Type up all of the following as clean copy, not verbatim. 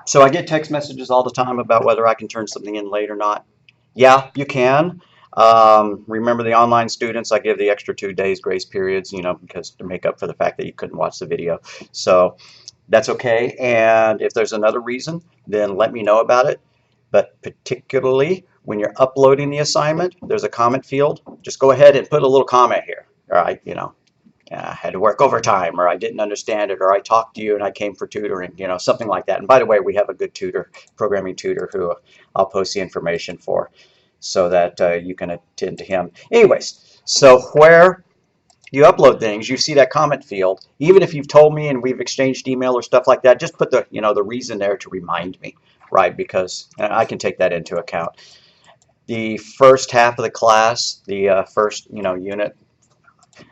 So I get text messages all the time about whether I can turn something in late or not. Yeah, you can. Remember the online students, I give the extra 2 days grace periods, because to make up for the fact that you couldn't watch the video. So that's okay. And if there's another reason, then let me know about it. But particularly when you're uploading the assignment, there's a comment field. Just go ahead and put a little comment here. All right, I had to work overtime, or I didn't understand it, or I talked to you and I came for tutoring, something like that. And by the way, we have a good tutor, programming tutor, who I'll post the information for so that you can attend to him. Anyways, so where you upload things, you see that comment field. Even if you've told me and we've exchanged email or stuff like that, just put the reason there to remind me, right? Because I can take that into account. The first half of the class, the first unit,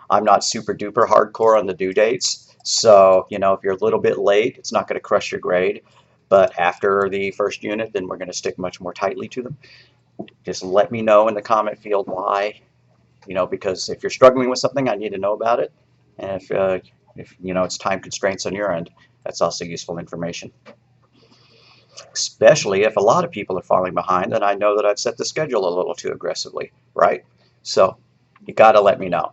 I'm not super duper hardcore on the due dates. So, if you're a little bit late, it's not going to crush your grade. But after the first unit, then we're going to stick much more tightly to them. Just let me know in the comment field why, because if you're struggling with something, I need to know about it. And if it's time constraints on your end, that's also useful information. Especially if a lot of people are falling behind, then I know that I've set the schedule a little too aggressively, right? So you got to let me know.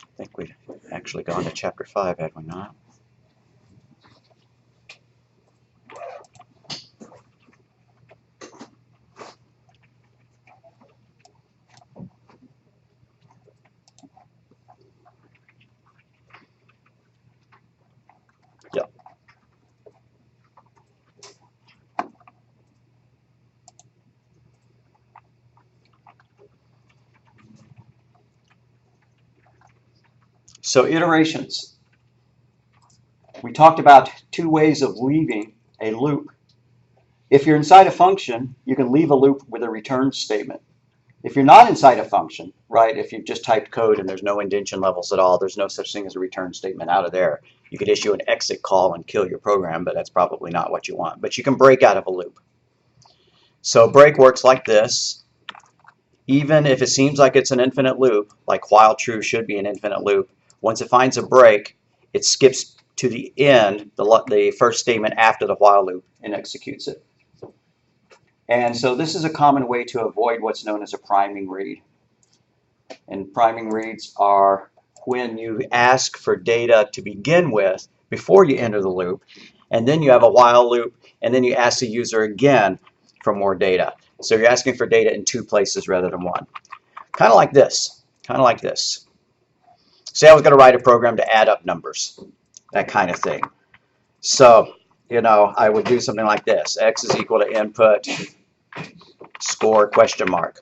I think we'd actually gone to chapter 5, had we not? Yep. So iterations. We talked about 2 ways of leaving a loop. If you're inside a function, you can leave a loop with a return statement. If you're not inside a function, right, if you've just typed code and there's no indentation levels at all, there's no such thing as a return statement out of there. You could issue an exit call and kill your program, but that's probably not what you want. But you can break out of a loop. So break works like this. Even if it seems like it's an infinite loop, like while true should be an infinite loop, once it finds a break, it skips to the end, the first statement after the while loop, and executes it. And so this is a common way to avoid what's known as a priming read. And priming reads are when you ask for data to begin with before you enter the loop, and then you have a while loop, and then you ask the user again for more data. So you're asking for data in 2 places rather than 1. Kind of like this. Kind of like this. Say I was going to write a program to add up numbers. That kind of thing. So, I would do something like this. X is equal to input, score, question mark.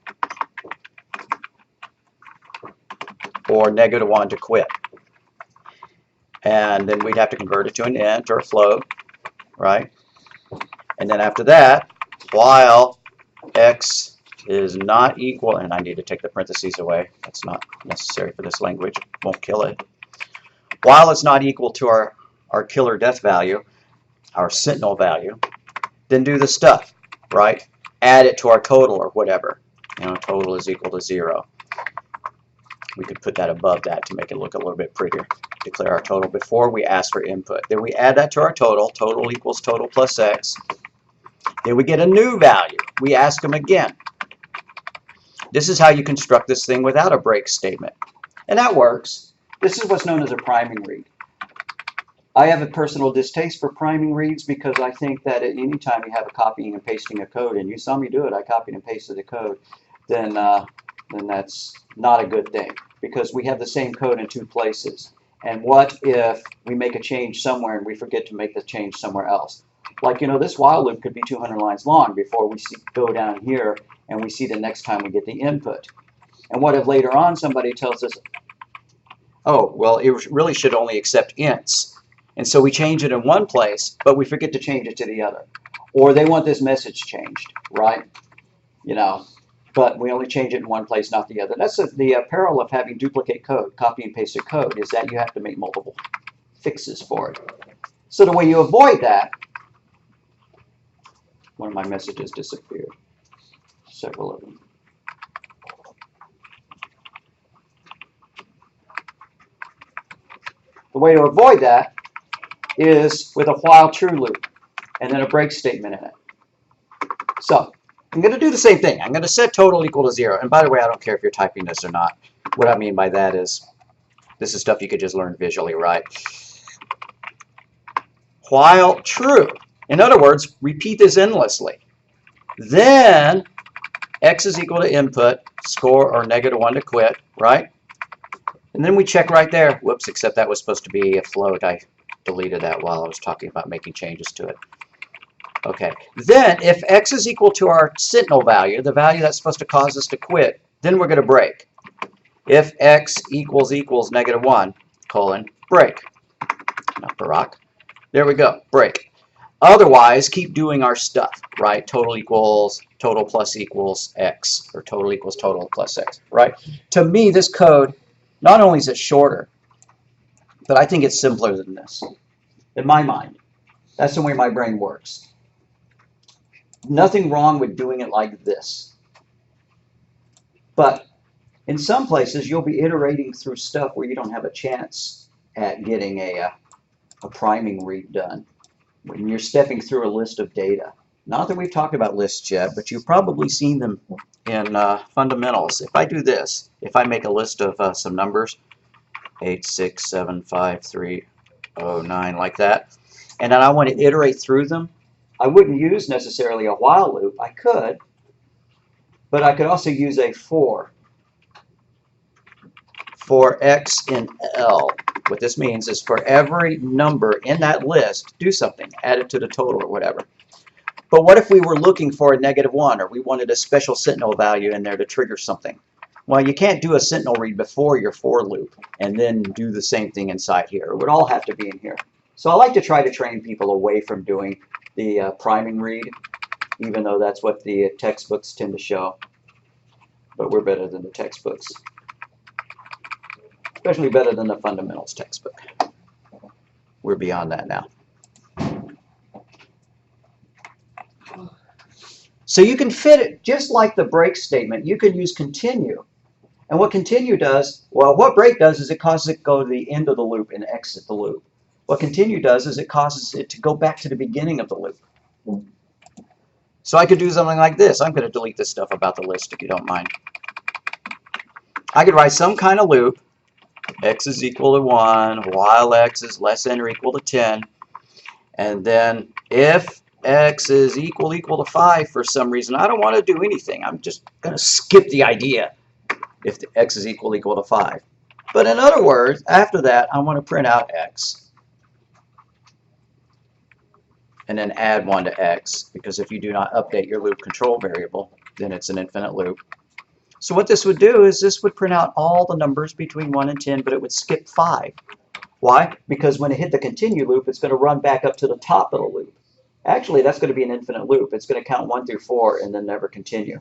Or -1 to quit. And then we'd have to convert it to an int or a float, right? And then after that, while x is not equal, and I need to take the parentheses away. That's not necessary for this language. Won't kill it. While it's not equal to our killer death value, our sentinel value, then do the stuff, right? Add it to our total or whatever. Total is equal to 0. We could put that above that to make it look a little bit prettier. Declare our total before we ask for input. Then we add that to our total. Total equals total plus x. Then we get a new value. We ask them again. This is how you construct this thing without a break statement. And that works. This is what's known as a priming read. I have a personal distaste for priming reads because I think that at any time you have a copying and pasting of code, and you saw me do it, I copied and pasted the code, then that's not a good thing, because we have the same code in 2 places. And what if we make a change somewhere and we forget to make the change somewhere else? Like, this while loop could be 200 lines long before we go down here and we see the next time we get the input. And what if later on somebody tells us, oh, well, it really should only accept ints. And so we change it in one place, but we forget to change it to the other. Or they want this message changed, right? but we only change it in one place, not the other. That's the peril of having duplicate code, copy and pasted code, is that you have to make multiple fixes for it. So the way you avoid that, one of my messages disappeared, several of them. The way to avoid that is with a while true loop and then a break statement in it. So I'm going to do the same thing. I'm going to set total equal to 0. And by the way, I don't care if you're typing this or not. What I mean by that is this is stuff you could just learn visually, right? While true. In other words, repeat this endlessly. Then x is equal to input, score or -1 to quit, right? And then we check right there. Whoops, except that was supposed to be a float. I deleted that while I was talking about making changes to it. Okay, then if x is equal to our sentinel value, the value that's supposed to cause us to quit, then we're going to break. If x equals -1, colon, break. Not Barack. There we go, break. Otherwise, keep doing our stuff, right? Total equals total plus equals x, or total equals total plus x, right? To me, this code, not only is it shorter, but I think it's simpler than this, in my mind. That's the way my brain works. Nothing wrong with doing it like this. But in some places, you'll be iterating through stuff where you don't have a chance at getting a priming read done. When you're stepping through a list of data. Not that we've talked about lists yet, but you've probably seen them in fundamentals. If I do this, if I make a list of some numbers, 8, 6, 7, 5, 3, 0, 9, like that, and then I want to iterate through them, I wouldn't use necessarily a while loop. I could, but I could also use a for x in L. What this means is for every number in that list, do something, add it to the total or whatever. But what if we were looking for a -1 or we wanted a special sentinel value in there to trigger something? Well, you can't do a sentinel read before your for loop and then do the same thing inside here. It would all have to be in here. So I like to try to train people away from doing the priming read, even though that's what the textbooks tend to show. But we're better than the textbooks. Especially better than the fundamentals textbook. We're beyond that now. So you can fit it, just like the break statement, you can use continue. And what continue does, well, what break does is it causes it to go to the end of the loop and exit the loop. What continue does is it causes it to go back to the beginning of the loop. So I could do something like this. I'm going to delete this stuff about the list if you don't mind. I could write some kind of loop. X is equal to 1, while x is less than or equal to 10. And then if x is equal to 5 for some reason, I don't want to do anything. I'm just going to skip the idea if the x is equal to 5. But in other words, after that, I want to print out x. And then add 1 to x, because if you do not update your loop control variable, then it's an infinite loop. So what this would do is this would print out all the numbers between 1 and 10, but it would skip 5. Why? Because when it hit the continue loop, it's going to run back up to the top of the loop. Actually, that's going to be an infinite loop. It's going to count 1 through 4 and then never continue.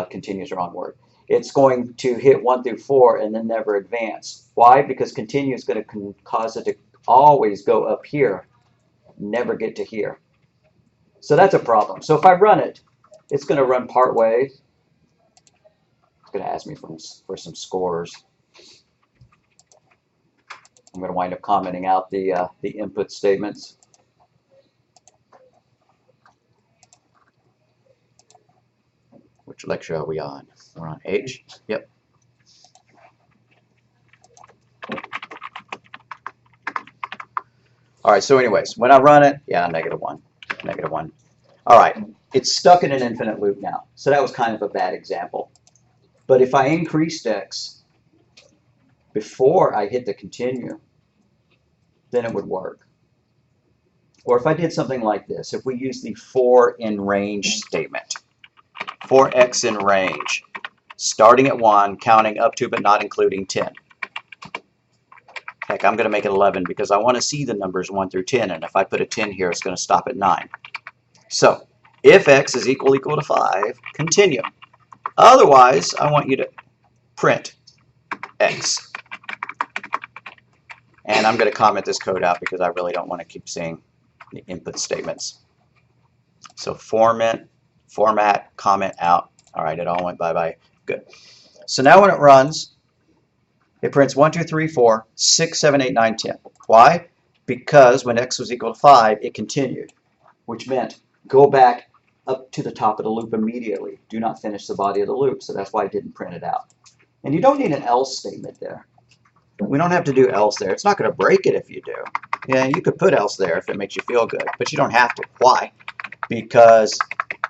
Continue is the wrong word. It's going to hit 1 through 4 and then never advance. Why? Because continue is going to cause it to always go up here, never get to here. So that's a problem. So if I run it, it's going to run part way. It's going to ask me for some scores. I'm going to wind up commenting out the input statements. Which lecture are we on? We're on H? Yep. All right, so anyways, when I run it, yeah, -1, -1. All right, it's stuck in an infinite loop now. So that was kind of a bad example. But if I increased x before I hit the continue, then it would work. Or if I did something like this, if we use the for in range statement, for x in range, starting at 1, counting up to but not including 10. Heck, I'm going to make it 11 because I want to see the numbers 1 through 10, and if I put a 10 here, it's going to stop at 9. So If x is equal to 5, continue. Otherwise, I want you to print x. And I'm going to comment this code out because I really don't want to keep seeing the input statements. So format, comment out. All right, it all went bye-bye. Good. So now when it runs, it prints 1, 2, 3, 4, 6, 7, 8, 9, 10. Why? Because when x was equal to 5, it continued, which meant go back up to the top of the loop immediately. Do not finish the body of the loop, so that's why I didn't print it out. And you don't need an else statement there. We don't have to do else there. It's not going to break it if you do. Yeah, you could put else there if it makes you feel good, but you don't have to. Why? Because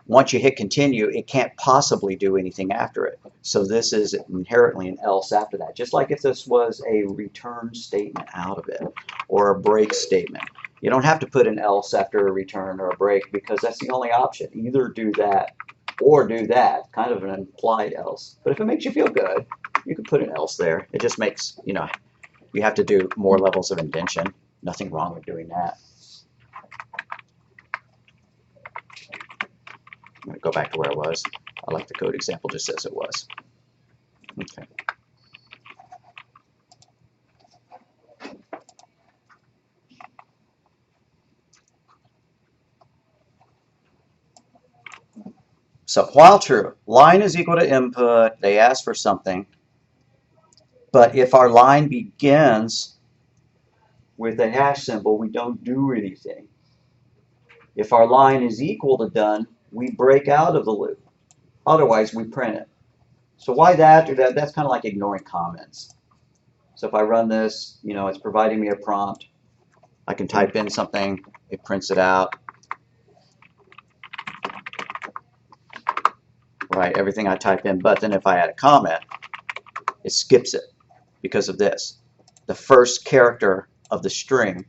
once you hit continue, it can't possibly do anything after it. So this is inherently an else after that. Just like if this was a return statement out of it or a break statement. You don't have to put an else after a return or a break because that's the only option. Either do that or do that, kind of an implied else. But if it makes you feel good, you can put an else there. It just makes, you have to do more levels of indentation. Nothing wrong with doing that. I'm going to go back to where I was. I like the code example just as it was. Okay. So while true, line is equal to input. They ask for something. But if our line begins with a hash symbol, we don't do anything. If our line is equal to done, we break out of the loop. Otherwise, we print it. So why that or that? That's kind of like ignoring comments. So if I run this, it's providing me a prompt. I can type in something. It prints it out. Right, everything I type in. But then if I add a comment, it skips it because of this. The first character of the string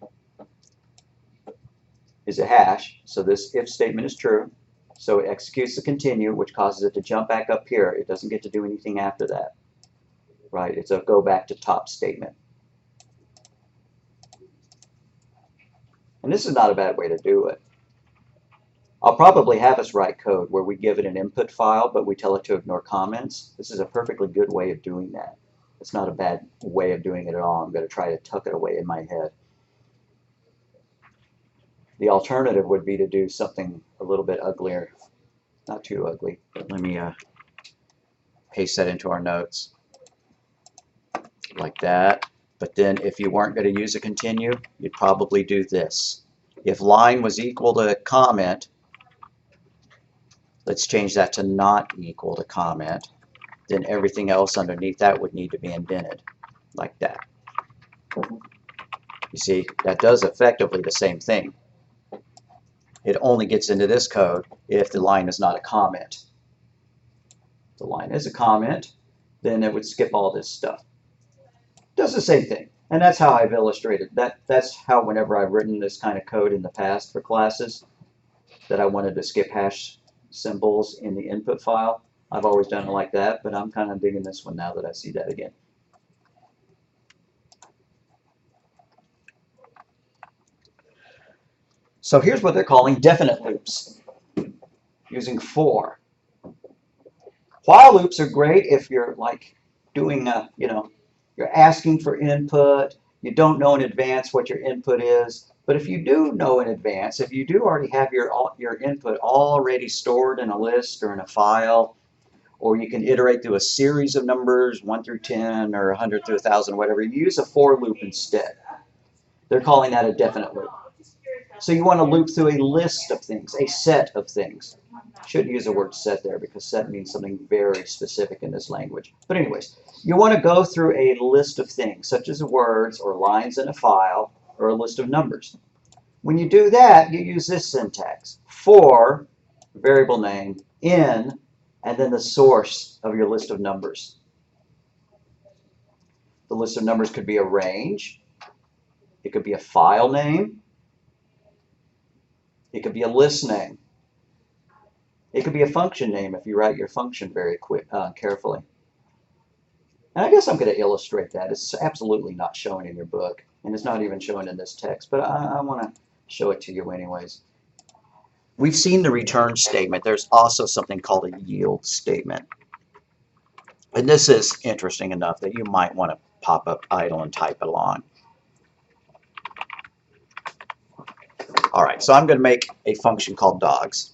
is a hash. So this if statement is true. So it executes the continue, which causes it to jump back up here. It doesn't get to do anything after that. Right? It's a go back to top statement. And this is not a bad way to do it. I'll probably have us write code where we give it an input file, but we tell it to ignore comments. This is a perfectly good way of doing that. It's not a bad way of doing it at all. I'm going to try to tuck it away in my head. The alternative would be to do something a little bit uglier. Not too ugly. Let me paste that into our notes. Like that. But then if you weren't going to use a continue, you'd probably do this. If line was equal to comment, let's change that to not equal to comment. Then everything else underneath that would need to be indented like that. You see, that does effectively the same thing. It only gets into this code if the line is not a comment. If the line is a comment, then it would skip all this stuff. Does the same thing. And that's how I've illustrated. That's how whenever I've written this kind of code in the past for classes, that I wanted to skip hash symbols in the input file, I've always done it like that, but I'm kind of digging this one now that I see that again. So here's what they're calling definite loops, using for. While loops are great if you're like doing you're asking for input, you don't know in advance what your input is, but if you do know in advance, if you do already have your input already stored in a list or in a file, or you can iterate through a series of numbers, 1 through 10 or 100 through 1,000, whatever, you use a for loop instead. They're calling that a definite loop. So you want to loop through a list of things, a set of things. Shouldn't use the word set there because set means something very specific in this language. But anyways, you want to go through a list of things, such as words or lines in a file or a list of numbers. When you do that, you use this syntax. For, variable name, in, and then the source of your list of numbers. The list of numbers could be a range. It could be a file name. It could be a list name. It could be a function name if you write your function very carefully. And I guess I'm going to illustrate that. It's absolutely not showing in your book, and it's not even showing in this text, but I want to show it to you anyways. we've seen the return statement. There's also something called a yield statement. And this is interesting enough that you might want to pop up idle and type along. All right, so I'm going to make a function called dogs.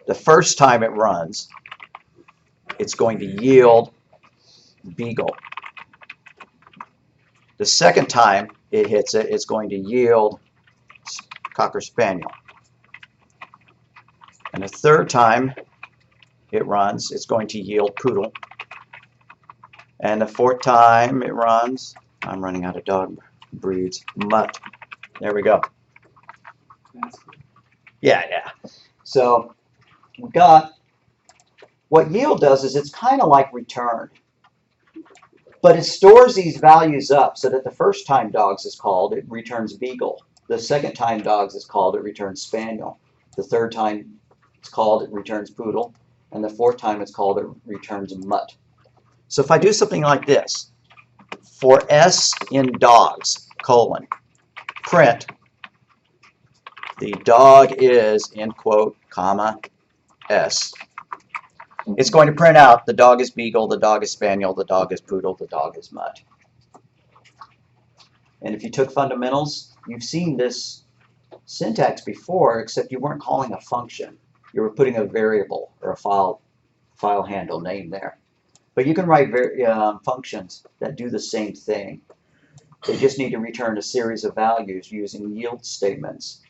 The first time it runs, it's going to yield beagle. The second time it hits it, it's going to yield Cocker Spaniel. And the third time it runs, it's going to yield Poodle. And the fourth time it runs, I'm running out of dog breeds, Mutt. There we go. Yeah. So we got, what yield does is it's kind of like return. But it stores these values up so that the first time dogs is called, it returns beagle. The second time dogs is called, it returns spaniel. The third time it's called, it returns poodle. And the fourth time it's called, it returns mutt. So if I do something like this, for S in dogs, colon, print, the dog is, in quote, comma, S. It's going to print out the dog is beagle, the dog is spaniel, the dog is poodle, the dog is mutt. And if you took fundamentals, you've seen this syntax before, except you weren't calling a function. You were putting a variable or a file handle name there. But you can write functions that do the same thing. They just need to return a series of values using yield statements.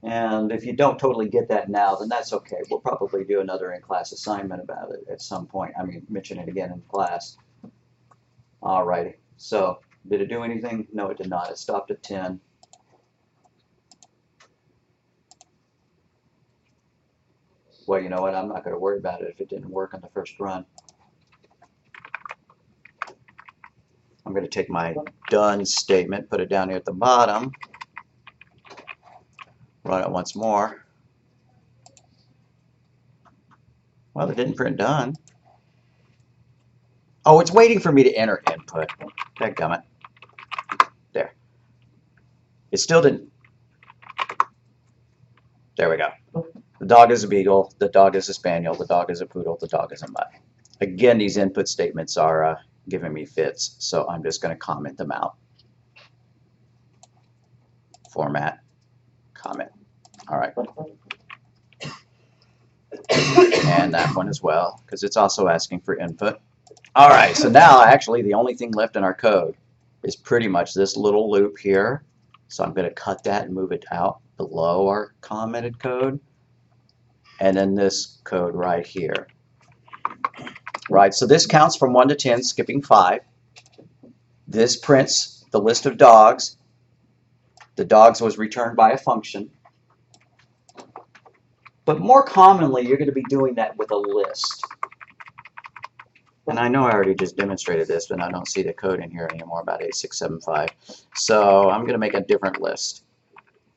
And if you don't totally get that now, then that's okay. We'll probably do another in-class assignment about it at some point. I mean, mention it again in class. Alrighty. So, did it do anything? No, it did not. It stopped at 10. Well, you know what? I'm not going to worry about it if it didn't work on the first run. I'm going to take my done statement, put it down here at the bottom. Run it once more. Well, it didn't print done. Oh, it's waiting for me to enter input. Dadgummit. There. It still didn't. There we go. The dog is a beagle. The dog is a spaniel. The dog is a poodle. The dog is a mutt. Again, these input statements are giving me fits, so I'm just going to comment them out. Format. Comment. All right. And that one as well, because it's also asking for input. All right, so now actually the only thing left in our code is pretty much this little loop here. So I'm going to cut that and move it out below our commented code. And then this code right here. Right, so this counts from 1 to 10, skipping 5. This prints the list of dogs. The dogs was returned by a function. But more commonly, you're going to be doing that with a list. And I know I already just demonstrated this, but I don't see the code in here anymore about 8675. So I'm going to make a different list.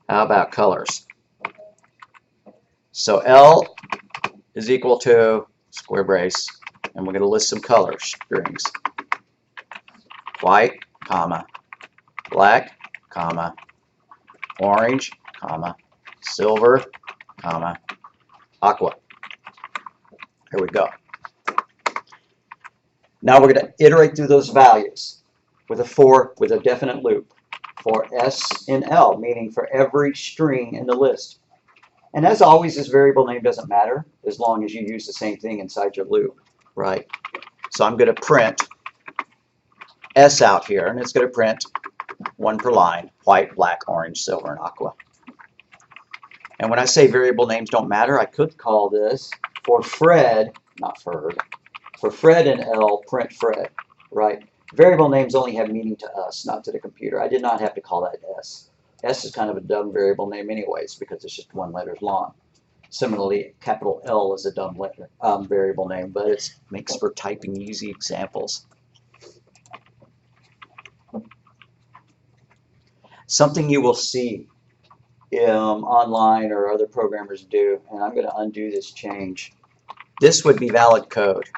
How about colors? So L is equal to square brace, and we're going to list some color strings. White, comma, black, comma, orange, comma, silver, comma, aqua. Here we go. Now we're going to iterate through those values with a definite loop for S in L, meaning for every string in the list. And as always, this variable name doesn't matter as long as you use the same thing inside your loop, right? So I'm going to print S out here, and it's going to print 1 per line, white, black, orange, silver, and aqua. And when I say variable names don't matter, I could call this for Fred, not Ferd, for Fred and L, print Fred, right? Variable names only have meaning to us, not to the computer. I did not have to call that S. S is kind of a dumb variable name anyways because it's just 1 letter long. Similarly, capital L is a dumb letter, variable name, but it makes for typing easy examples. Something you will see online or other programmers do, and I'm going to undo this change. This would be valid code.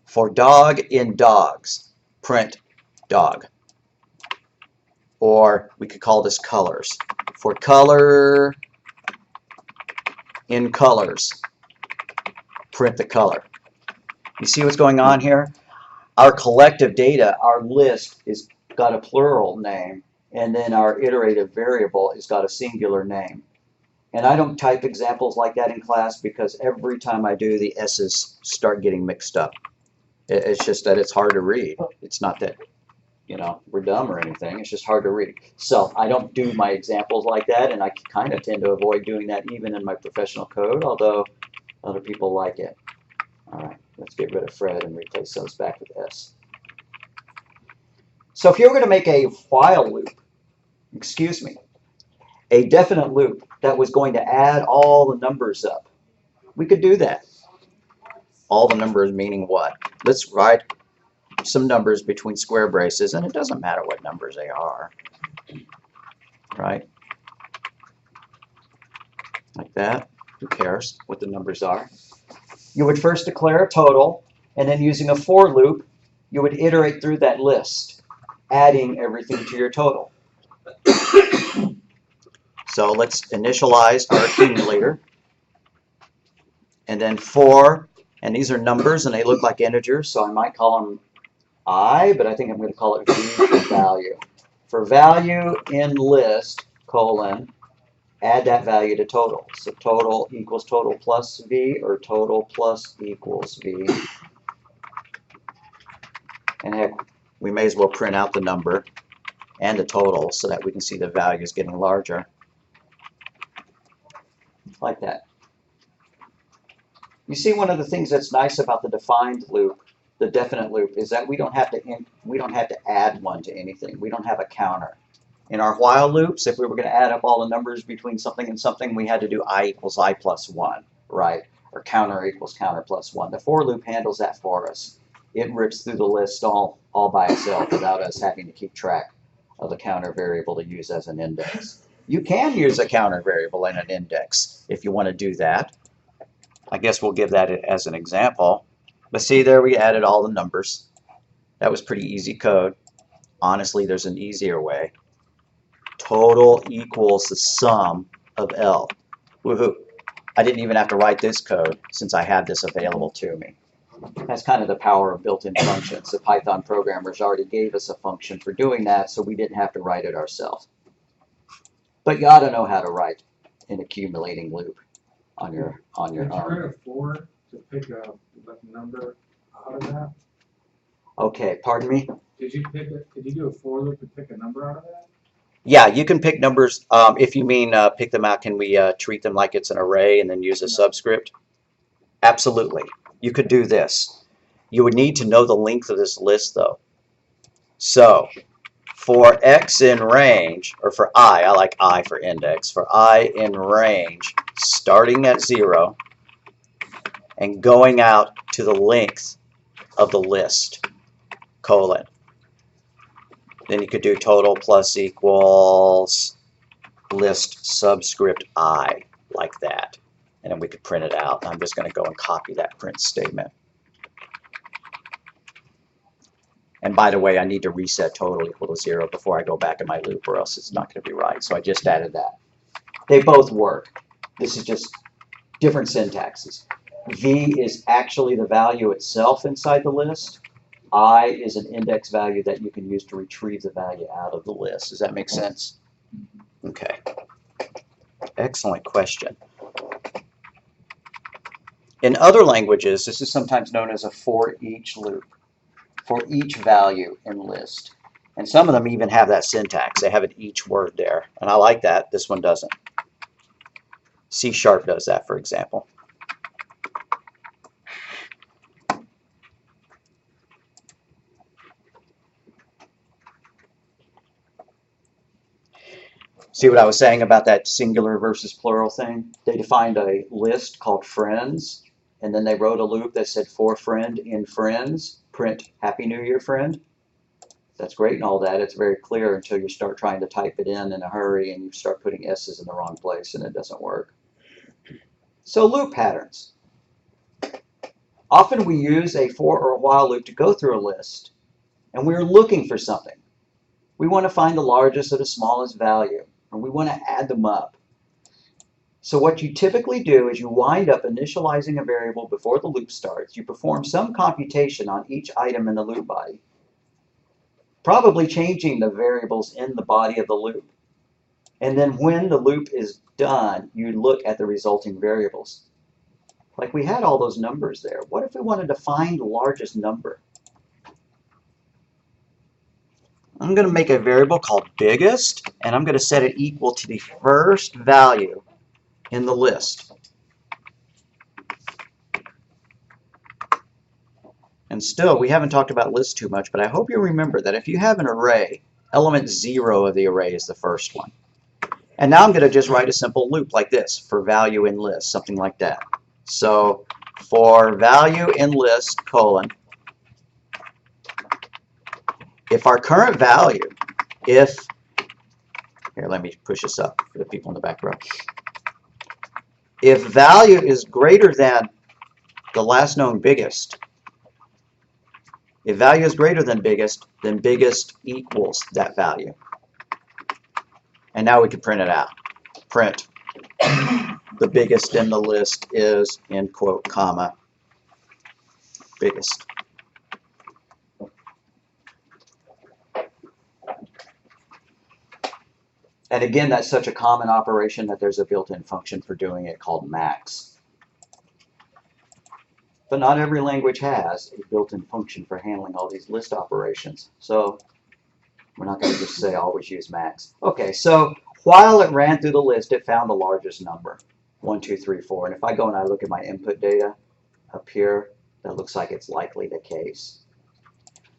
For dog in dogs, print dog. Or we could call this colors. For color in colors, print the color. You see what's going on here? Our collective data, our list, is got a plural name, and then our iterative variable has got a singular name. And I don't type examples like that in class because every time I do, the S's start getting mixed up. It's just that it's hard to read. It's not that, you know, we're dumb or anything. It's just hard to read. So I don't do my examples like that, and I kind of tend to avoid doing that even in my professional code, although other people like it. All right, let's get rid of Fred and replace those back with S. So if you were going to make a while loop, excuse me, a definite loop that was going to add all the numbers up, we could do that. All the numbers meaning what? Let's write some numbers between square braces, and it doesn't matter what numbers they are, right? Like that. Who cares what the numbers are? You would first declare a total, and then using a for loop, you would iterate through that list, adding everything to your total. So let's initialize our accumulator. And then for, and these are numbers, and they look like integers, so I might call them I, but I think I'm going to call it V for value. For value in list, colon, add that value to total. So total equals total plus V, or total plus equals V. And heck, we may as well print out the number and the total so that we can see the values getting larger. Like that. You see, one of the things that's nice about the defined loop, the definite loop, is that we don't have to add one to anything. We don't have a counter. In our while loops, if we were going to add up all the numbers between something and something, we had to do I equals I plus 1, right? Or counter equals counter plus 1. The for loop handles that for us. It rips through the list all by itself without us having to keep track of a counter variable to use as an index. You can use a counter variable in an index if you want to do that. I guess we'll give that as an example. But see, there we added all the numbers. That was pretty easy code. Honestly, there's an easier way. Total equals the sum of L. Woohoo! I didn't even have to write this code since I had this available to me. That's kind of the power of built-in functions. The Python programmers already gave us a function for doing that, so we didn't have to write it ourselves. But you ought to know how to write an accumulating loop on your own. Did you write a for to pick a number out of that? Okay, pardon me? Did you do a for loop to pick a number out of that? Yeah, you can pick numbers. If you mean pick them out, can we treat them like it's an array and then use a subscript? Absolutely. You could do this. You would need to know the length of this list, though. So, for x in range, or for I like I for index, for I in range, starting at 0 and going out to the length of the list, colon. Then you could do total plus equals list subscript I, like that. And then we could print it out. I'm just going to go and copy that print statement. And by the way, I need to reset total equal to 0 before I go back in my loop, or else it's not going to be right. So I just added that. They both work. This is just different syntaxes. V is actually the value itself inside the list. I is an index value that you can use to retrieve the value out of the list. Does that make sense? Okay. Excellent question. In other languages, this is sometimes known as a for each loop, for each value in list. And some of them even have that syntax. They have an each word there. And I like that. This one doesn't. C# does that, for example. See what I was saying about that singular versus plural thing? They defined a list called friends, and then they wrote a loop that said for friend in friends, print Happy New Year, friend. That's great and all that. It's very clear until you start trying to type it in a hurry and you start putting S's in the wrong place and it doesn't work. So loop patterns. Often we use a for or a while loop to go through a list, and we're looking for something. We want to find the largest or the smallest value, and we want to add them up. So what you typically do is you wind up initializing a variable before the loop starts. You perform some computation on each item in the loop body, probably changing the variables in the body of the loop. And then when the loop is done, you look at the resulting variables. Like we had all those numbers there. What if we wanted to find the largest number? I'm going to make a variable called biggest, and I'm going to set it equal to the first value in the list. And still, we haven't talked about lists too much, but I hope you remember that if you have an array, element 0 of the array is the first one. And now I'm going to just write a simple loop like this for value in list, something like that. So for value in list, colon, if our current value, here, let me push this up for the people in the back row. If value is greater than the last known biggest, if value is greater than biggest, then biggest equals that value. And now we can print it out. Print the biggest in the list is, end quote, comma, biggest. And again, that's such a common operation that there's a built-in function for doing it called max. But not every language has a built-in function for handling all these list operations. So we're not going to just say always use max. Okay, so while it ran through the list, it found the largest number, 1, 2, 3, 4. And if I go and I look at my input data up here, that looks like it's likely the case.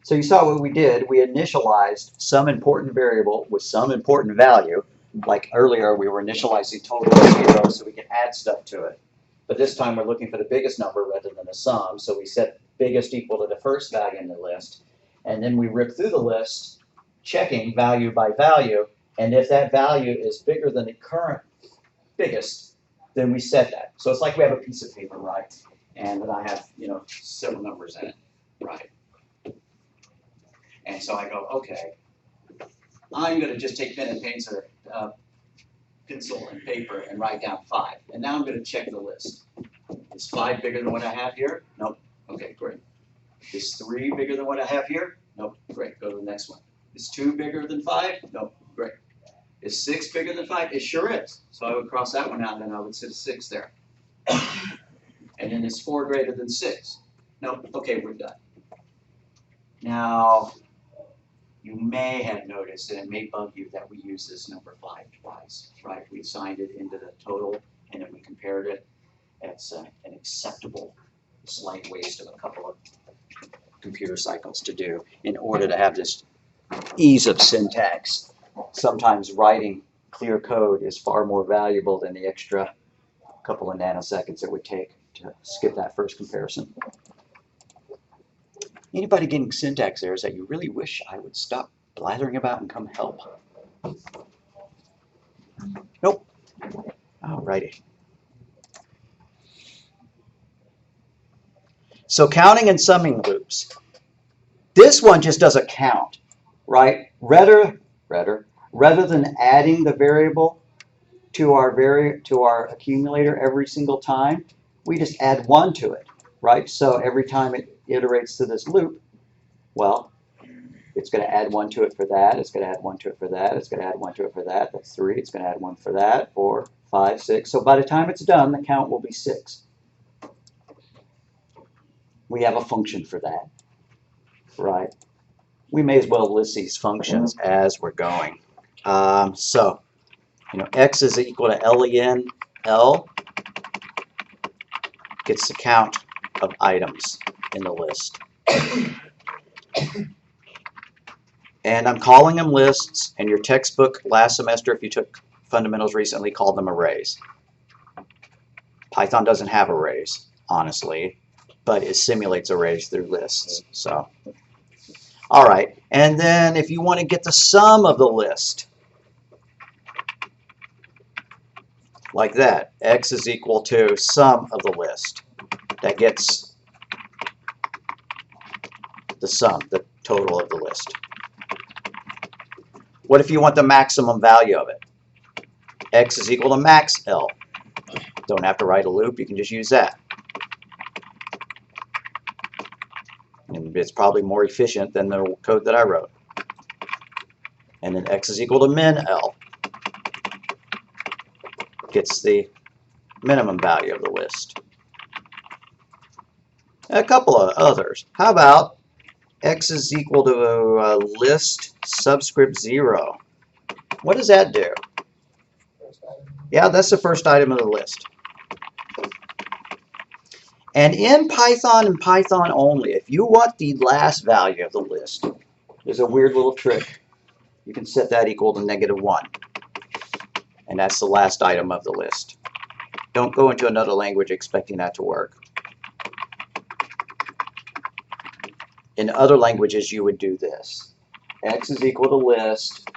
So you saw what we did. We initialized some important variable with some important value. Like earlier, we were initializing total of 0 so we can add stuff to it. But this time we're looking for the biggest number rather than the sum. So we set biggest equal to the first value in the list. And then we rip through the list, checking value by value. And if that value is bigger than the current biggest, then we set that. So it's like we have a piece of paper, right? And then I have, several numbers in it, right? And so I go, okay, I'm going to just take pen and pencil and paper and write down 5. And now I'm going to check the list. Is 5 bigger than what I have here? Nope. Okay, great. Is 3 bigger than what I have here? Nope. Great. Go to the next one. Is 2 bigger than 5? Nope. Great. Is 6 bigger than 5? It sure is. So I would cross that one out, and then I would set a 6 there. And then is 4 greater than 6? Nope. Okay, we're done. Now, you may have noticed, and it may bug you, that we use this number 5 twice, right? We assigned it into the total, and then we compared it. It's an acceptable slight waste of a couple of computer cycles to do in order to have this ease of syntax. Sometimes writing clear code is far more valuable than the extra couple of nanoseconds it would take to skip that first comparison. Anybody getting syntax errors that you really wish I would stop blathering about and come help? Nope. Alrighty. So counting and summing loops. This one just does a count, right? Rather than adding the variable to our accumulator every single time, we just add 1 to it, right? So every time it iterates through this loop, well, it's going to add 1 to it for that, it's going to add 1 to it for that, it's going to add 1 to it for that, that's 3, it's going to add 1 for that, 4, 5, 6. So by the time it's done, the count will be 6. We have a function for that, right? We may as well list these functions as we're going. So, x is equal to len, L gets the count of items in the list. And I'm calling them lists, and your textbook last semester, if you took fundamentals recently, called them arrays. Python doesn't have arrays, honestly, but it simulates arrays through lists. So, all right. And then if you want to get the sum of the list, like that, x is equal to sum of the list. That gets the sum, the total of the list. What if you want the maximum value of it? X is equal to max L. Don't have to write a loop, you can just use that. And it's probably more efficient than the code that I wrote. And then X is equal to min L. Gets the minimum value of the list. A couple of others. How about X is equal to list subscript 0? What does that do? Yeah, that's the first item of the list. And in Python and Python only, if you want the last value of the list, there's a weird little trick. You can set that equal to -1. And that's the last item of the list. Don't go into another language expecting that to work. In other languages, you would do this. X is equal to list,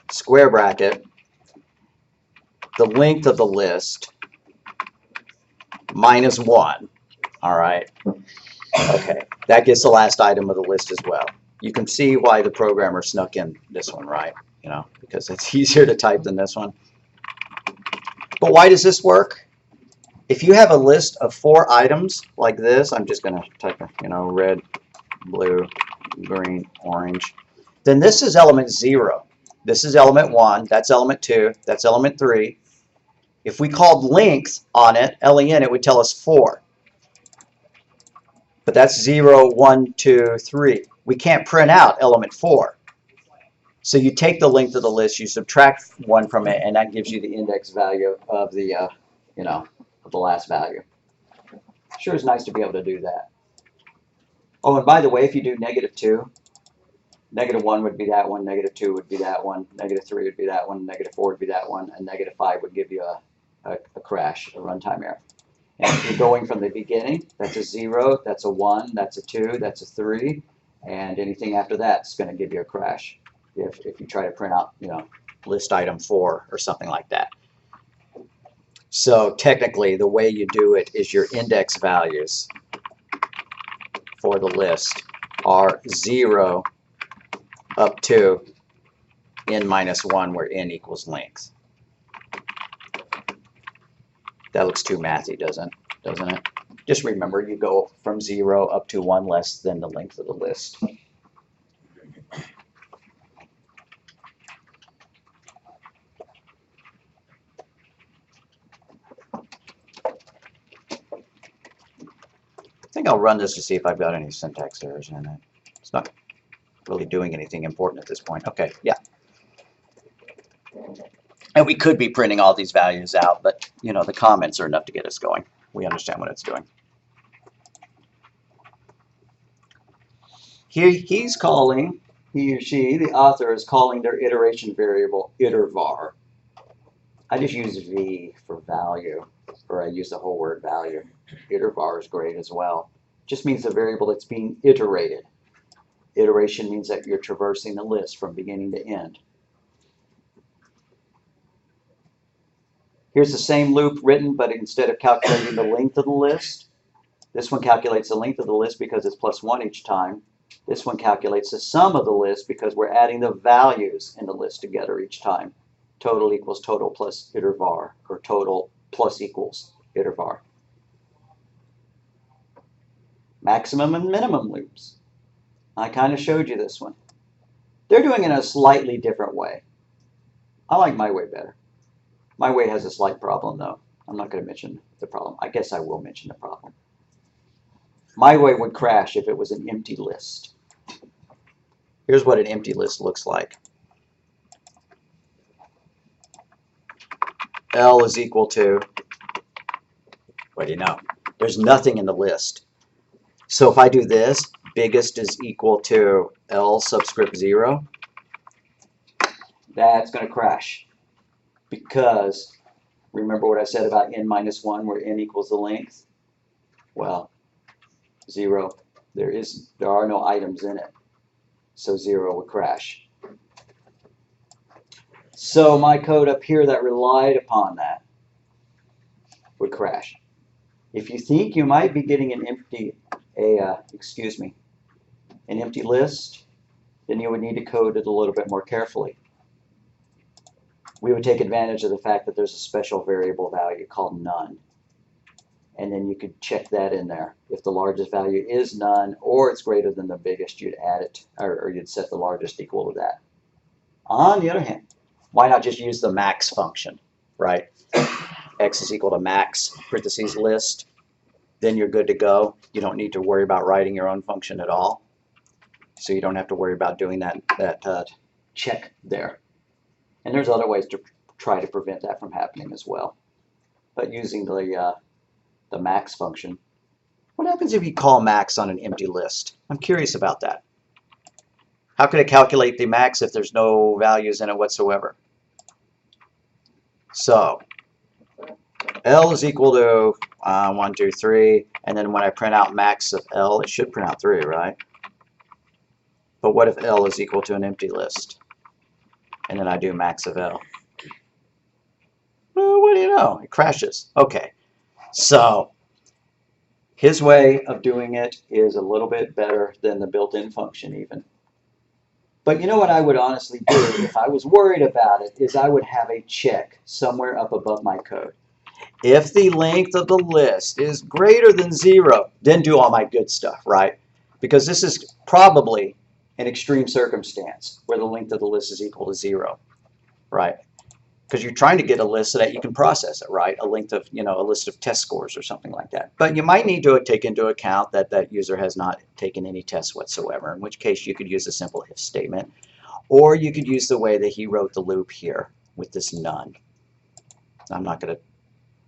square bracket, the length of the list, -1. All right. Okay. That gets the last item of the list as well. You can see why the programmer snuck in this one, right? You know, because it's easier to type than this one. But why does this work? If you have a list of 4 items like this, I'm just going to type, you know, red, blue, green, orange. Then this is element 0. This is element 1. That's element 2. That's element 3. If we called length on it, len, it would tell us 4. But that's 0, 1, 2, 3. We can't print out element 4. So you take the length of the list, you subtract 1 from it, and that gives you the index value of the, you know, of the last value. Sure is nice to be able to do that. Oh, and by the way, if you do -2, -1 would be that one, -2 would be that one, -3 would be that one, -4 would be that one, and -5 would give you a crash, a runtime error. And if you're going from the beginning, that's a 0, that's a 1, that's a 2, that's a 3, and anything after that is going to give you a crash if you try to print out, you know, list item 4 or something like that. So technically, the way you do it is your index values for the list are 0 up to n-1, where n equals length. That looks too mathy, doesn't it? Just remember, you go from 0 up to 1 less than the length of the list. I think I'll run this to see if I've got any syntax errors in it. It's not really doing anything important at this point. Okay, yeah. And we could be printing all these values out, but you know, the comments are enough to get us going. We understand what it's doing. Here he's calling, he or she, the author is calling their iteration variable itervar. I just use v for value, or I use the whole word value. Itervar is great as well. Just means the variable that's being iterated. Iteration means that you're traversing the list from beginning to end. Here's the same loop written, but instead of calculating the length of the list, this one calculates the length of the list because it's +1 each time. This one calculates the sum of the list because we're adding the values in the list together each time. Total equals total plus itervar, or total plus equals itervar. Maximum and minimum loops. I kind of showed you this one. They're doing it in a slightly different way. I like my way better. My way has a slight problem, though. I'm not going to mention the problem. I guess I will mention the problem. My way would crash if it was an empty list. Here's what an empty list looks like. L is equal to, what do you know? There's nothing in the list. So if I do this, biggest is equal to L subscript 0, that's going to crash. Because, remember what I said about n-1, where n equals the length? Well, 0, there are no items in it. So 0 would crash. So my code up here that relied upon that would crash. If you think you might be getting an empty list, then you would need to code it a little bit more carefully. We would take advantage of the fact that there's a special variable value called none. And then you could check that in there. If the largest value is none or it's greater than the biggest, you'd add it, or you'd set the largest equal to that. On the other hand, why not just use the max function, right? X is equal to max, parentheses list. Then you're good to go. You don't need to worry about writing your own function at all. So you don't have to worry about doing that check there. And there's other ways to try to prevent that from happening as well. But using the max function. What happens if you call max on an empty list? I'm curious about that. How could it calculate the max if there's no values in it whatsoever? So L is equal to 1, 2, 3, and then when I print out max of L, it should print out 3, right? But what if L is equal to an empty list? And then I do max of L. Well, what do you know? It crashes. Okay. So his way of doing it is a little bit better than the built-in function even. But you know what I would honestly do if I was worried about it is I would have a check somewhere up above my code. If the length of the list is greater than 0, then do all my good stuff, right? Because this is probably an extreme circumstance where the length of the list is equal to 0, right? Because you're trying to get a list so that you can process it, right? A length of, a list of test scores or something like that. But you might need to take into account that that user has not taken any tests whatsoever, in which case you could use a simple if statement, or you could use the way that he wrote the loop here with this none. I'm not going to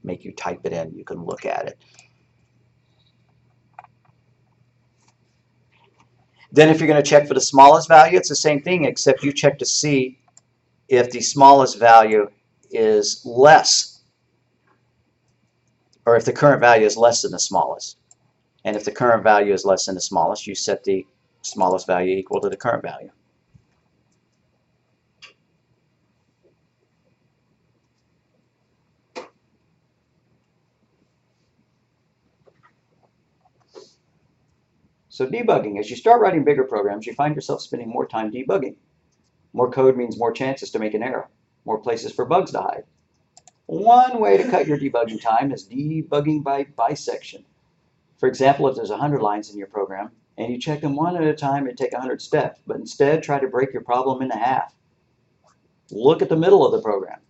make you type it in. You can look at it. Then if you're going to check for the smallest value, it's the same thing, except you check to see if the smallest value is less, or if the current value is less than the smallest. And if the current value is less than the smallest, you set the smallest value equal to the current value. So debugging, as you start writing bigger programs, you find yourself spending more time debugging. More code means more chances to make an error, more places for bugs to hide. One way to cut your debugging time is debugging by bisection. For example, if there's 100 lines in your program and you check them one at a time, it'd take 100 steps, but instead try to break your problem into half. Look at the middle of the program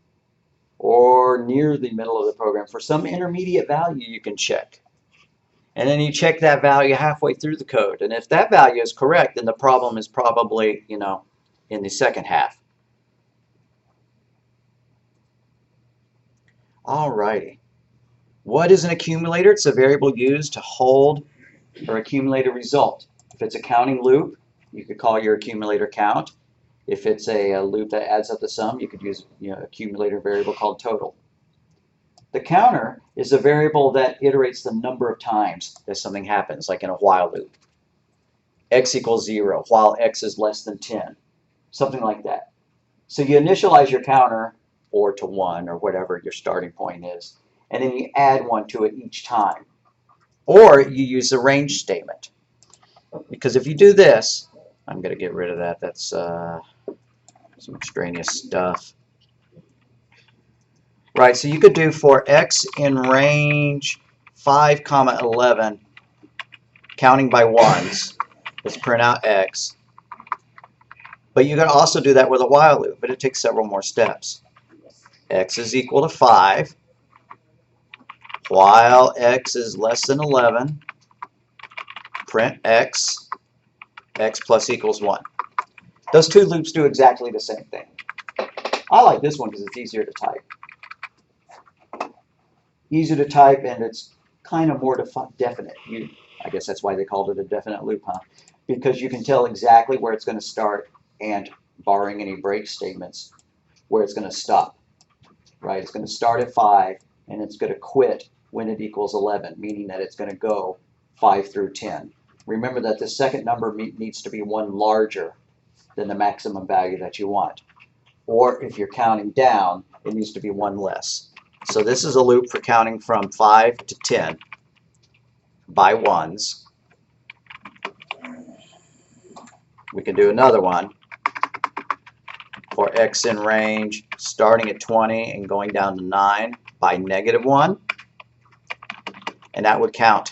or near the middle of the program for some intermediate value you can check. And then you check that value halfway through the code. And if that value is correct, then the problem is probably, in the second half. Alrighty. What is an accumulator? It's a variable used to hold or accumulate a result. If it's a counting loop, you could call your accumulator count. If it's a loop that adds up the sum, you could use accumulator variable called total. The counter is a variable that iterates the number of times that something happens, like in a while loop. X equals 0, while x is less than 10, something like that. So you initialize your counter or to 1 or whatever your starting point is, and then you add 1 to it each time. Or you use the range statement. Because if you do this, I'm going to get rid of that. That's some extraneous stuff. Right, so you could do for x in range 5, 11, counting by ones. Let's print out x. But you could also do that with a while loop, but it takes several more steps. X is equal to 5, while x is less than 11, print x, x plus equals 1. Those two loops do exactly the same thing. I like this one because it's easier to type. Easier to type, and it's kind of more definite. I guess that's why they called it a definite loop, huh? Because you can tell exactly where it's going to start and, barring any break statements, where it's going to stop. Right? It's going to start at 5, and it's going to quit when it equals 11, meaning that it's going to go 5 through 10. Remember that the second number needs to be 1 larger than the maximum value that you want. Or if you're counting down, it needs to be 1 less. So this is a loop for counting from 5 to 10 by ones. we can do another one for x in range starting at 20 and going down to 9 by -1. And that would count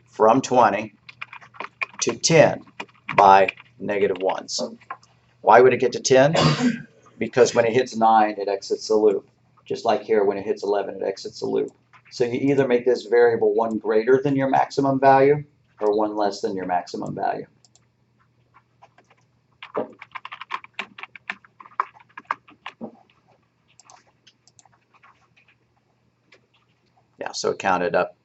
from 20 to 10 by -1s. Why would it get to 10? Because when it hits 9, it exits the loop. Just like here, when it hits 11, it exits the loop. So you either make this variable 1 greater than your maximum value or 1 less than your maximum value. Yeah, so it counted up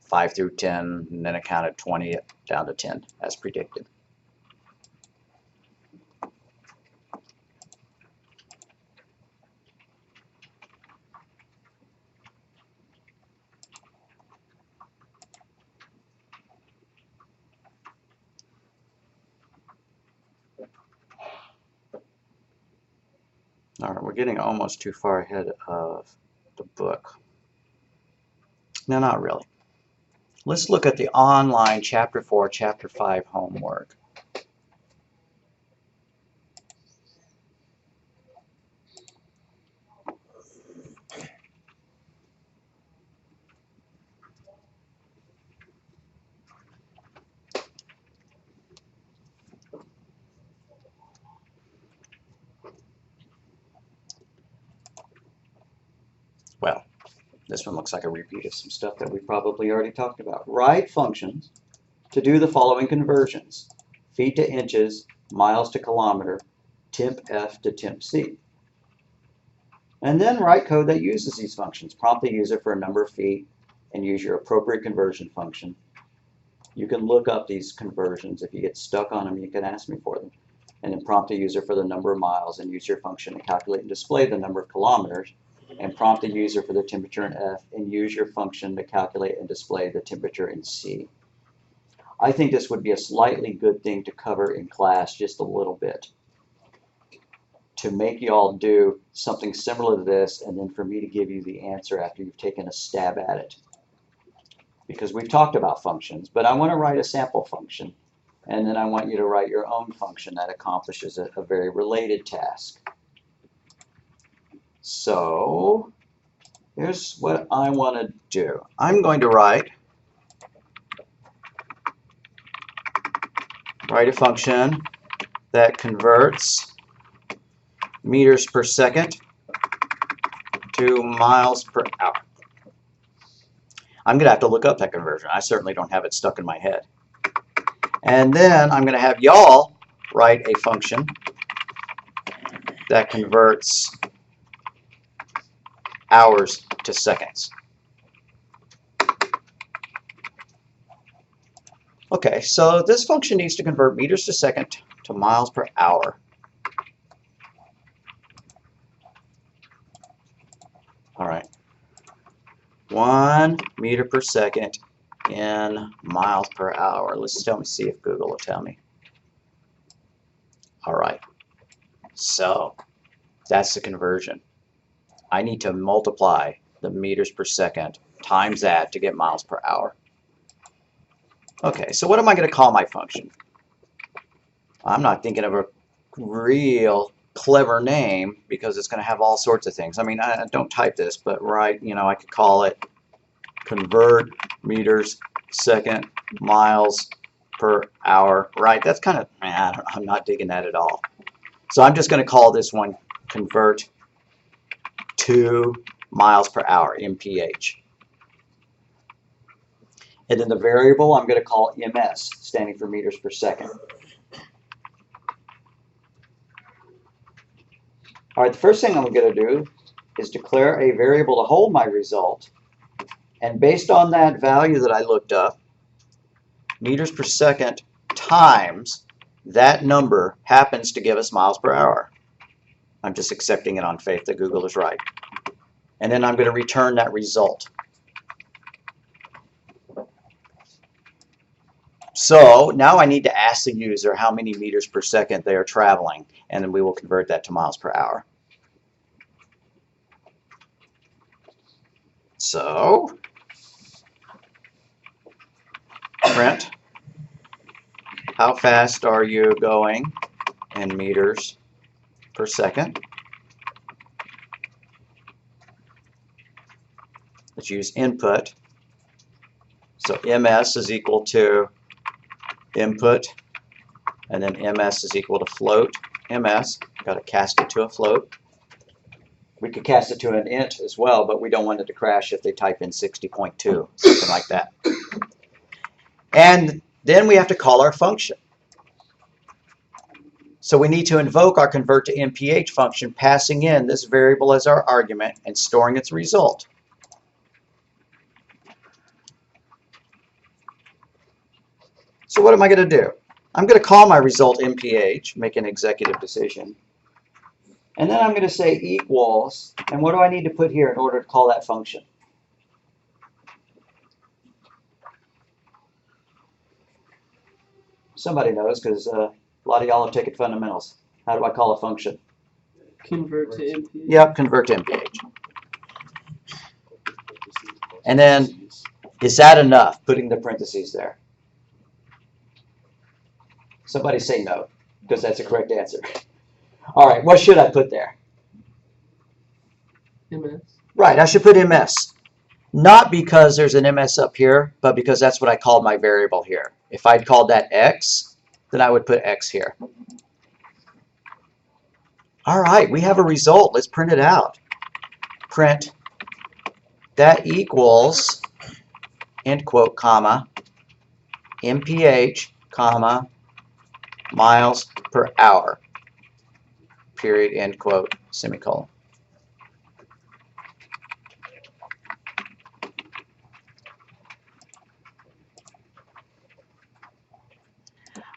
5 through 10, and then it counted 20 down to 10 as predicted. All right, we're getting almost too far ahead of the book. No, not really. Let's look at the online Chapter 4, Chapter 5 homework. Well, this one looks like a repeat of some stuff that we probably already talked about. Write functions to do the following conversions: feet to inches, miles to kilometer, temp F to temp C. And then write code that uses these functions. Prompt the user for a number of feet and use your appropriate conversion function. You can look up these conversions. If you get stuck on them, you can ask me for them. And then prompt the user for the number of miles and use your function to calculate and display the number of kilometers. And prompt the user for the temperature in F and use your function to calculate and display the temperature in C. I think this would be a slightly good thing to cover in class just a little bit, to make you all do something similar to this and then for me to give you the answer after you've taken a stab at it. Because we've talked about functions, but I want to write a sample function, and then I want you to write your own function that accomplishes a very related task. So here's what I want to do. I'm going to write a function that converts meters per second to miles per hour. I'm going to have to look up that conversion. I certainly don't have it stuck in my head. And then I'm going to have y'all write a function that converts hours to seconds. Okay, so this function needs to convert meters to second to miles per hour. All right. 1 meter per second in miles per hour. Let's see if Google will tell me. All right. So that's the conversion. I need to multiply the meters per second times that to get miles per hour. Okay, so what am I going to call my function? I'm not thinking of a real clever name because it's going to have all sorts of things. I mean, I don't type this, but I could call it convert meters second miles per hour, right? That's kind of, I'm not digging that at all. So I'm just going to call this one convert to miles per hour, MPH. And then the variable I'm going to call MS, standing for meters per second. All right, the first thing I'm going to do is declare a variable to hold my result. And based on that value that I looked up, meters per second times that number happens to give us miles per hour. I'm just accepting it on faith that Google is right. And then I'm going to return that result. So now I need to ask the user how many meters per second they are traveling, and then we will convert that to miles per hour. So print how fast are you going in meters per second? Let's use input. So ms is equal to input, and then ms is equal to float ms. Got to cast it to a float. We could cast it to an int as well, but we don't want it to crash if they type in 60.2, something like that. And then we have to call our function. So we need to invoke our convert to MPH function, passing in this variable as our argument and storing its result. So what am I going to do? I'm going to call my result MPH, make an executive decision. And then I'm going to say equals, and what do I need to put here in order to call that function? Somebody knows, because a lot of y'all have taken fundamentals. How do I call a function? Convert to MPH. Yep, convert to MPH. And then, is that enough, putting the parentheses there? Somebody say no, because that's a correct answer. All right, what should I put there? MS. Right, I should put ms. Not because there's an ms up here, but because that's what I called my variable here. If I'd called that x, then I would put x here. All right, we have a result. Let's print it out. Print that equals, end quote, comma, MPH, comma, miles per hour, period, end quote, semicolon.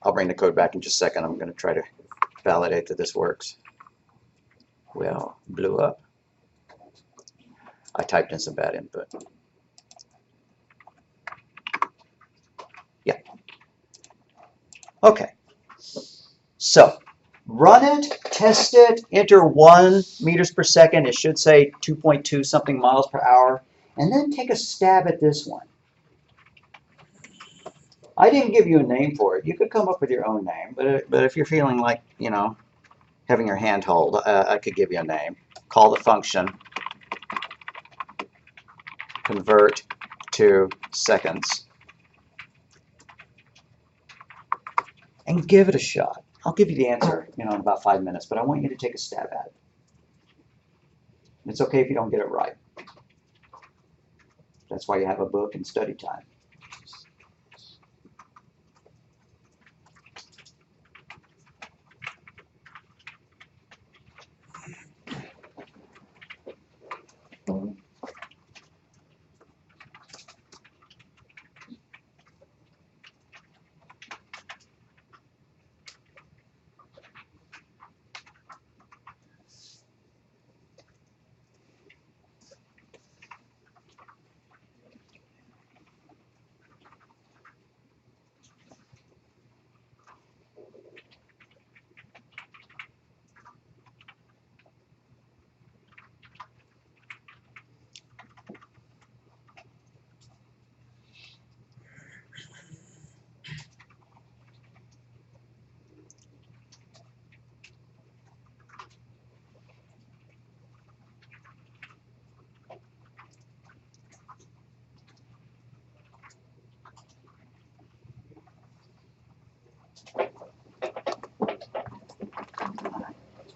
I'll bring the code back in just a second. I'm going to try to validate that this works. Well, blew up. I typed in some bad input. Yeah. Okay. So, run it, test it, enter 1 meters per second. It should say 2.2 something miles per hour. And then take a stab at this one. I didn't give you a name for it. You could come up with your own name, but if you're feeling like, you know, having your hand hold, I could give you a name. Call the function convert to seconds. And give it a shot. I'll give you the answer, you know, in about 5 minutes, but I want you to take a stab at it. It's okay if you don't get it right. That's why you have a book and study time.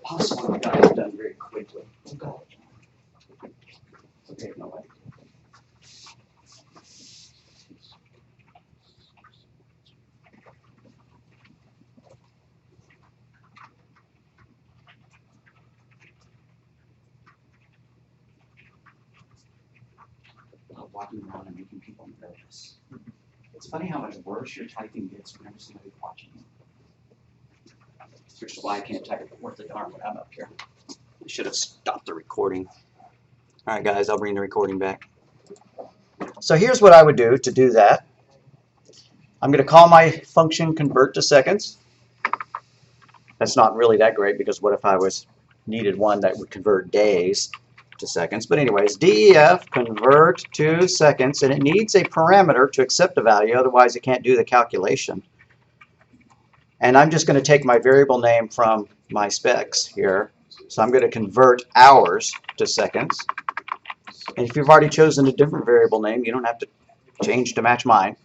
Possible we got it done very quickly. Oh God. Okay, no way. Walking around and making people nervous. It's funny how much worse your typing gets whenever somebody's watching you. Which is why I can't type worth the darn when I'm up here. I should have stopped the recording. All right, guys, I'll bring the recording back. So here's what I would do to do that. I'm going to call my function convert to seconds. That's not really that great because what if I needed one that would convert days to seconds? But anyways, def convert to seconds, and it needs a parameter to accept a value, otherwise it can't do the calculation. And I'm just going to take my variable name from my specs here. So I'm going to convert hours to seconds. And if you've already chosen a different variable name, you don't have to change to match mine.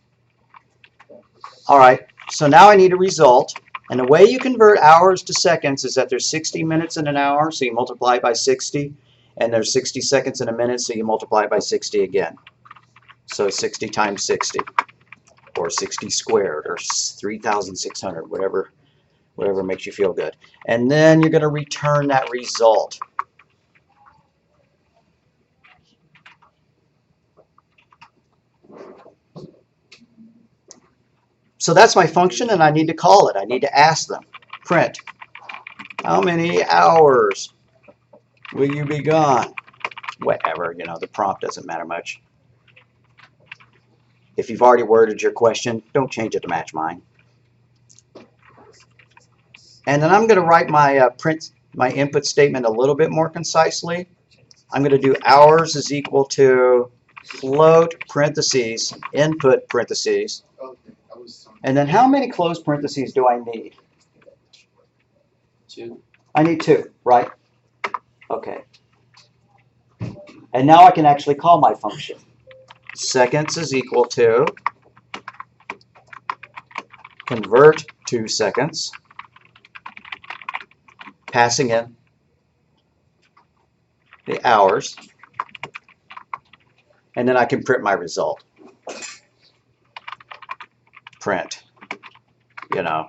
All right, so now I need a result. And the way you convert hours to seconds is that there's 60 minutes in an hour, so you multiply it by 60. And there's 60 seconds in a minute, so you multiply it by 60 again. So 60 times 60, or 60 squared, or 3,600, whatever makes you feel good. And then you're going to return that result. So that's my function, and I need to call it. I need to ask them, print, how many hours will you be gone? Whatever, you know, the prompt doesn't matter much. If you've already worded your question, don't change it to match mine. And then I'm going to write my my input statement a little bit more concisely. I'm going to do hours is equal to float parentheses, input parentheses. And then how many close parentheses do I need? 2. I need 2, right? Okay. And now I can actually call my function. Seconds is equal to convert to seconds, passing in the hours, and then I can print my result. Print, you know,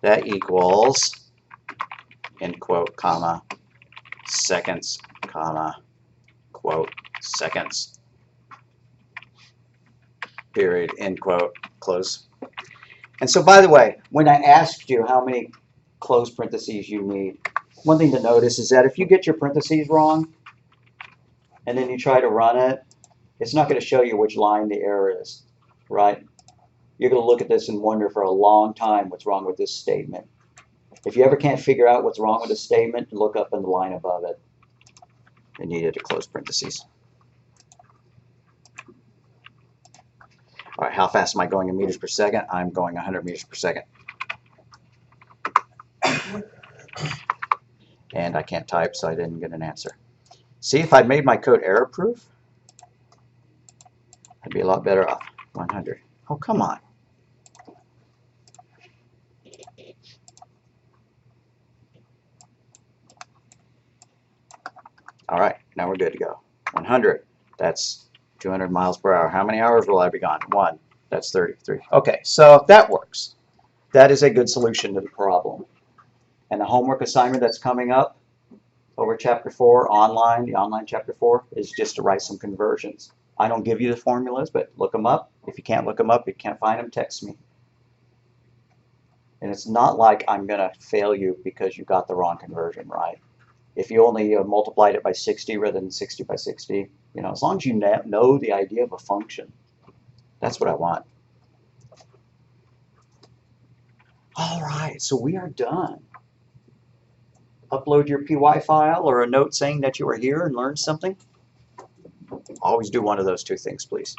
that equals, end quote, comma, seconds, comma, quote, seconds, period, end quote, close. And so, by the way, when I asked you how many close parentheses you need, one thing to notice is that if you get your parentheses wrong, and then you try to run it, it's not going to show you which line the error is, right? You're going to look at this and wonder for a long time what's wrong with this statement. If you ever can't figure out what's wrong with a statement, look up in the line above it. It needed a close parentheses. All right, how fast am I going in meters per second? I'm going 100 meters per second. And I can't type, so I didn't get an answer. See, if I'd made my code error-proof, I'd be a lot better off. 100. Oh, come on. All right, now we're good to go. 100, that's 200 miles per hour. How many hours will I be gone? 1, that's 33. Okay, so that works. That is a good solution to the problem. And the homework assignment that's coming up over Chapter 4, online, the online Chapter 4, is just to write some conversions. I don't give you the formulas, but look them up. If you can't look them up, you can't find them, text me. And it's not like I'm going to fail you because you got the wrong conversion, right? If you only multiplied it by 60 rather than 60 by 60, you know, as long as you know the idea of a function, that's what I want. All right, so we are done. Upload your PY file or a note saying that you were here and learned something. Always do one of those two things, please.